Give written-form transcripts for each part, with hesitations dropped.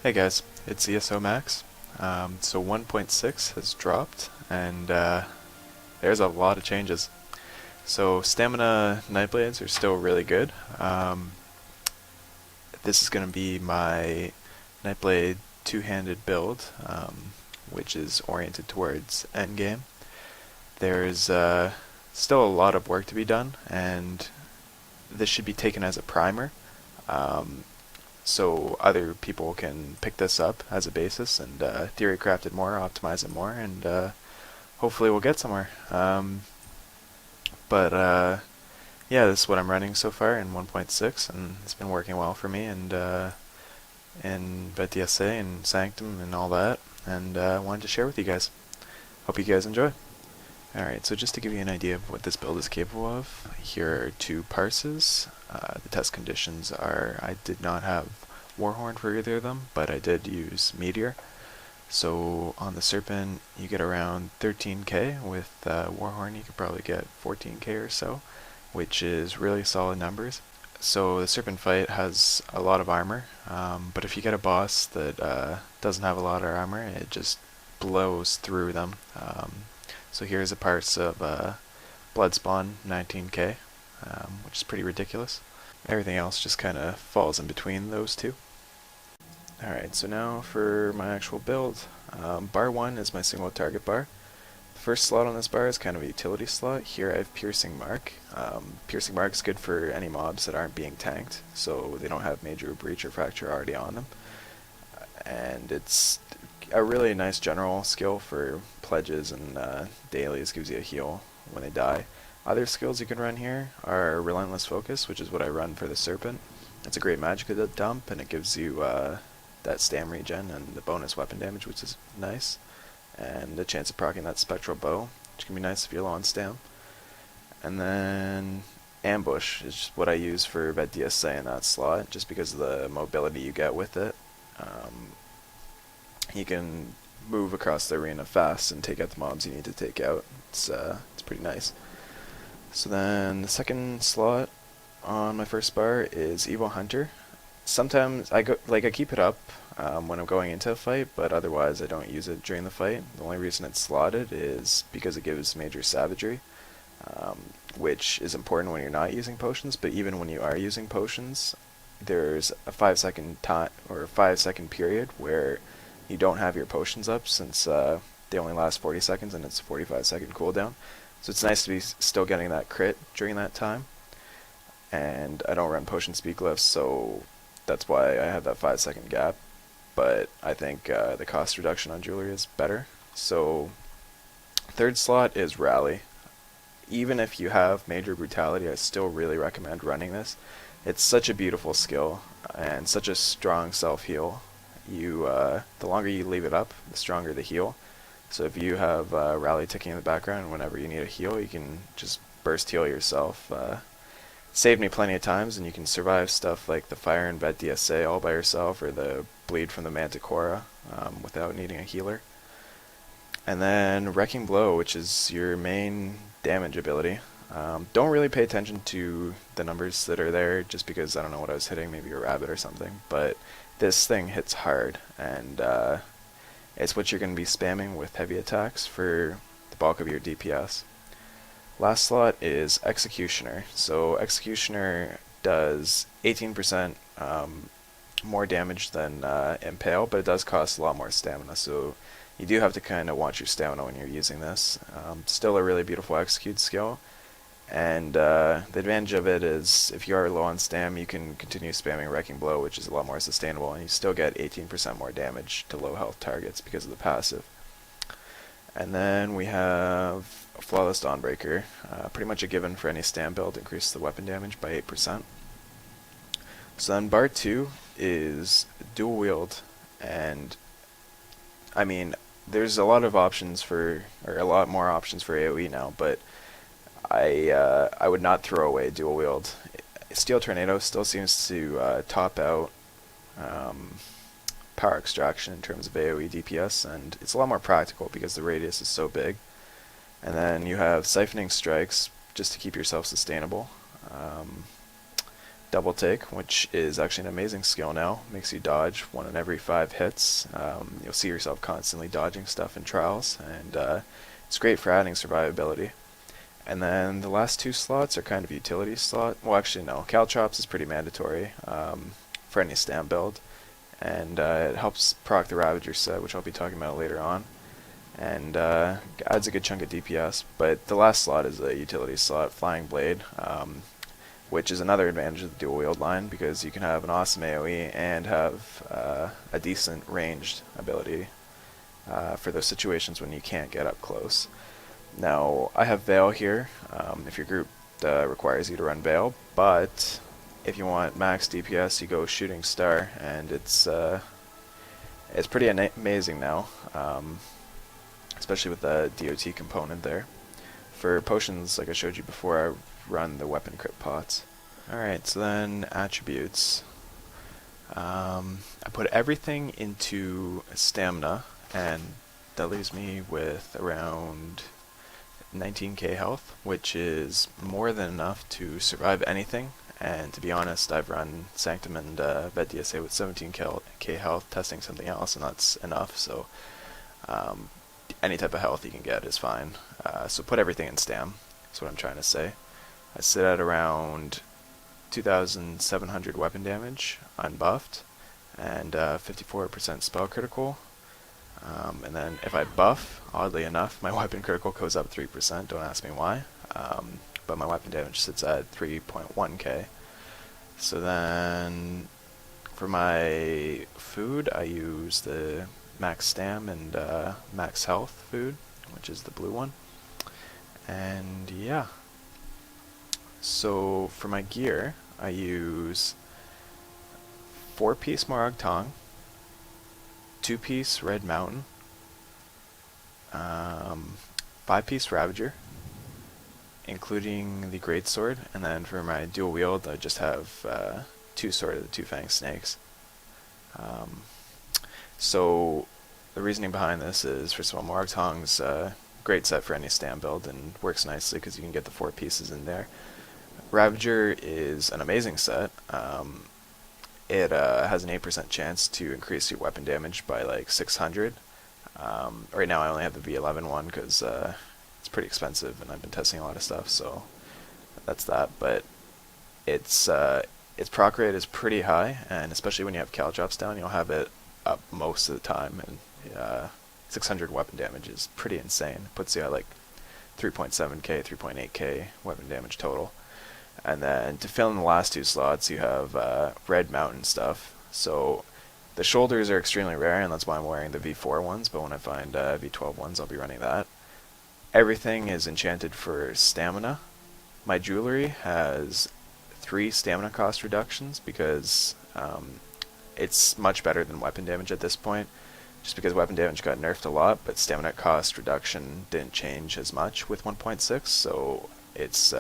Hey guys, it's ESOmax. So 1.6 has dropped, and there's a lot of changes. So stamina Nightblades are still really good. This is going to be my Nightblade two-handed build, which is oriented towards endgame. There's still a lot of work to be done, and this should be taken as a primer. Um, so other people can pick this up as a basis and theorycraft it more, optimize it more, and hopefully we'll get somewhere. But yeah, this is what I'm running so far in 1.6, and it's been working well for me, and in BetDSA and Sanctum and all that, and I wanted to share with you guys. Hope you guys enjoy. Alright, so just to give you an idea of what this build is capable of, here are two parses. The test conditions are, I did not have Warhorn for either of them, but I did use Meteor. So on the Serpent, you get around 13k. With Warhorn, you could probably get 14k or so, which is really solid numbers. So the Serpent fight has a lot of armor, but if you get a boss that doesn't have a lot of armor, it just blows through them. So here's a parse of Bloodspawn 19k, which is pretty ridiculous. Everything else just kind of falls in between those two. Alright, so now for my actual build. Bar 1 is my single target bar. The first slot on this bar is kind of a utility slot. Here I have Piercing Mark. Piercing Mark is good for any mobs that aren't being tanked, so they don't have Major Breach or Fracture already on them. And it's a really nice general skill for pledges and dailies, gives you a heal when they die. Other skills you can run here are Relentless Focus, which is what I run for the Serpent. It's a great magic dump, and it gives you that stam regen and the bonus weapon damage, which is nice, and the chance of proccing that Spectral Bow, which can be nice if you're low on stam. And then Ambush is what I use for BetDSA in that slot, just because of the mobility you get with it. You can move across the arena fast and take out the mobs you need to take out. It's pretty nice. So then the second slot on my first bar is Evo Hunter. Sometimes I keep it up when I'm going into a fight, but otherwise I don't use it during the fight. The only reason it's slotted is because it gives major savagery, which is important when you're not using potions. But even when you are using potions, there's a 5-second time or a 5-second period where you don't have your potions up, since they only last 40 seconds and it's a 45-second cooldown. So it's nice to be still getting that crit during that time. And I don't run potion speed glyphs, so that's why I have that 5-second gap. But I think the cost reduction on jewelry is better. So third slot is Rally. Even if you have Major Brutality, I still really recommend running this. It's such a beautiful skill and such a strong self-heal. The longer you leave it up, the stronger the heal. So if you have Rally ticking in the background, whenever you need a heal, you can just burst heal yourself. Saved me plenty of times, and you can survive stuff like the Fire and BetDSA all by yourself, or the Bleed from the Manticora without needing a healer. And then Wrecking Blow, which is your main damage ability. Don't really pay attention to the numbers that are there, just because I don't know what I was hitting, maybe a rabbit or something, but this thing hits hard, and it's what you're going to be spamming with heavy attacks for the bulk of your DPS. Last slot is Executioner. So Executioner does 18% more damage than Impale, but it does cost a lot more stamina, so you do have to kind of watch your stamina when you're using this. Still a really beautiful execute skill, and the advantage of it is if you are low on stam, you can continue spamming Wrecking Blow, which is a lot more sustainable, and you still get 18% more damage to low health targets because of the passive. And then we have Flawless Dawnbreaker, pretty much a given for any stam build, increase the weapon damage by 8%. So then bar 2 is Dual Wield, and I mean, there's a lot of options for, or a lot more options for AoE now, but I would not throw away Dual Wield. Steel Tornado still seems to top out Power Extraction in terms of AoE DPS, and it's a lot more practical because the radius is so big. And then you have Siphoning Strikes, just to keep yourself sustainable. double take, which is actually an amazing skill now. Makes you dodge 1 in every 5 hits. You'll see yourself constantly dodging stuff in trials, and it's great for adding survivability. And then the last 2 slots are kind of utility slot. Well, actually no, Caltrops is pretty mandatory for any stam build, and it helps proc the Ravager set, which I'll be talking about later on, and adds a good chunk of DPS. But the last slot is a utility slot, Flying Blade, which is another advantage of the dual wield line, because you can have an awesome AoE and have a decent ranged ability for those situations when you can't get up close. Now, I have Veil here, if your group requires you to run Veil, but if you want max DPS, you go Shooting Star, and it's pretty amazing now, especially with the DOT component there. For potions, like I showed you before, I run the weapon crit pots. Alright, so then attributes. I put everything into stamina, and that leaves me with around 19k health, which is more than enough to survive anything. And to be honest, I've run Sanctum and Vet DSA with 17k health, testing something else, and that's enough. So any type of health you can get is fine. So put everything in stam, that's what I'm trying to say. I sit at around 2,700 weapon damage, unbuffed, and 54% spell critical. And then if I buff, oddly enough, my weapon critical goes up 3%, don't ask me why. But my weapon damage sits at 3.1k. So then for my food, I use the max stam and max health food, which is the blue one. And yeah. So for my gear, I use 4-piece Morag Tong, 2-piece Red Mountain, 5-piece Ravager, including the Greatsword, and then for my dual wield, I just have 2 Sword of the Two-Fanged Snakes. So the reasoning behind this is, first of all, Morag Tong's great set for any stam build and works nicely because you can get the 4 pieces in there. Ravager is an amazing set. It has an 8% chance to increase your weapon damage by like 600. Right now I only have the V11 one because it's pretty expensive and I've been testing a lot of stuff, so that's that. But its proc rate is pretty high, and especially when you have Caltrops down, you'll have it up most of the time, and 600 weapon damage is pretty insane. It puts you at like 3.7k, 3.8k weapon damage total. And then to fill in the last 2 slots, you have Red Mountain stuff. So the shoulders are extremely rare, and that's why I'm wearing the V4 ones, but when I find V12 ones, I'll be running that. Everything is enchanted for stamina. My jewelry has 3 stamina cost reductions because it's much better than weapon damage at this point, just because weapon damage got nerfed a lot, but stamina cost reduction didn't change as much with 1.6, so it's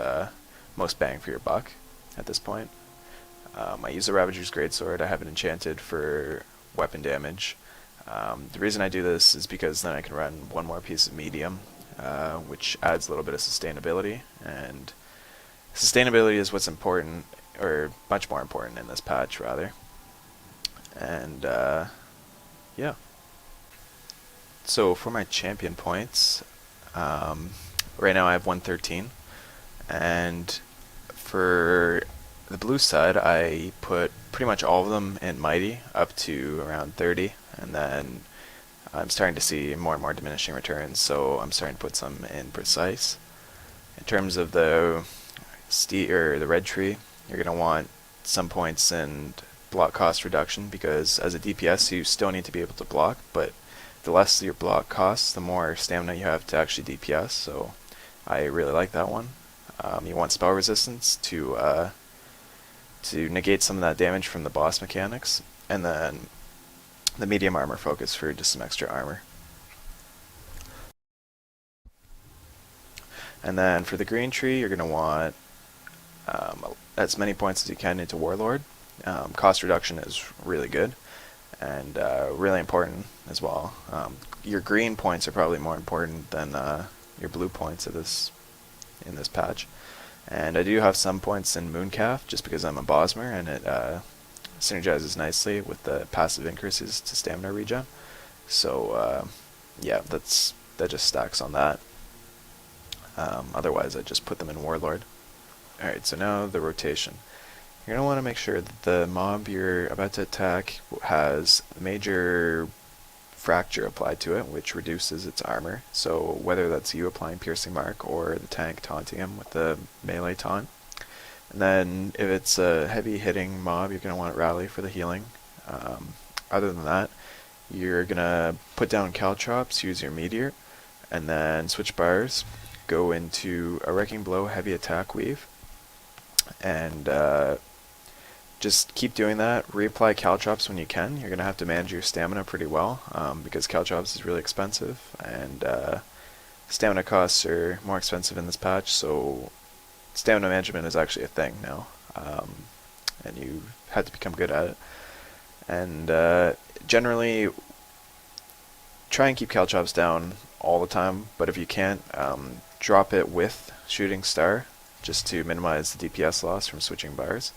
most bang for your buck at this point. I use the Ravager's Greatsword. I have it enchanted for weapon damage. The reason I do this is because then I can run 1 more piece of medium, which adds a little bit of sustainability, and sustainability is what's important, or much more important in this patch rather. And yeah. So for my champion points, right now I have 113, and for the blue side I put pretty much all of them in Mighty up to around 30, and then I'm starting to see more and more diminishing returns, so I'm starting to put some in Precise. In terms of the the red tree, you're going to want some points in block cost reduction, because as a DPS you still need to be able to block, but the less your block costs, the more stamina you have to actually DPS, so I really like that one. You want spell resistance to negate some of that damage from the boss mechanics, and then the medium armor focus for just some extra armor. And then for the green tree, you're going to want as many points as you can into Warlord. Cost reduction is really good, and really important as well. Your green points are probably more important than your blue points in this patch. And I do have some points in Mooncalf just because I'm a Bosmer, and it synergizes nicely with the passive increases to stamina regen. So yeah, that just stacks on that. Otherwise, I just put them in Warlord. Alright, so now the rotation. You're going to want to make sure that the mob you're about to attack has major fracture applied to it, which reduces its armor. So whether that's you applying piercing mark or the tank taunting him with the melee taunt. And then if it's a heavy hitting mob, you're going to want rally for the healing. Other than that, you're going to put down caltrops, use your meteor, and then switch bars, go into a wrecking blow heavy attack weave, and just keep doing that. Reapply caltrops when you can. You're going to have to manage your stamina pretty well because caltrops is really expensive, and stamina costs are more expensive in this patch, so stamina management is actually a thing now, and you have to become good at it. And generally, try and keep caltrops down all the time, but if you can't, drop it with Shooting Star just to minimize the DPS loss from switching bars.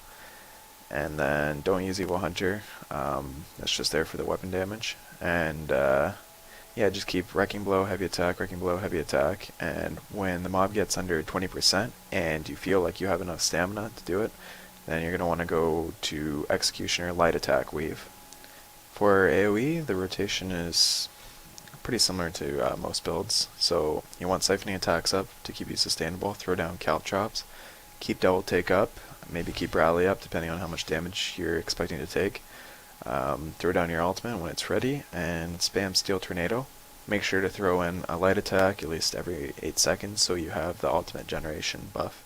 And then don't use Evil Hunter, that's just there for the weapon damage. And yeah, just keep Wrecking Blow, Heavy Attack, Wrecking Blow, Heavy Attack, and when the mob gets under 20% and you feel like you have enough stamina to do it, then you're going to want to go to Executioner, Light Attack, Weave. For AoE, the rotation is pretty similar to most builds, so you want Siphoning Attacks up to keep you sustainable, throw down Caltrops, keep Double Take up, maybe keep Rally up depending on how much damage you're expecting to take. Throw down your ultimate when it's ready, and spam Steel Tornado. Make sure to throw in a light attack at least every 8 seconds so you have the ultimate generation buff.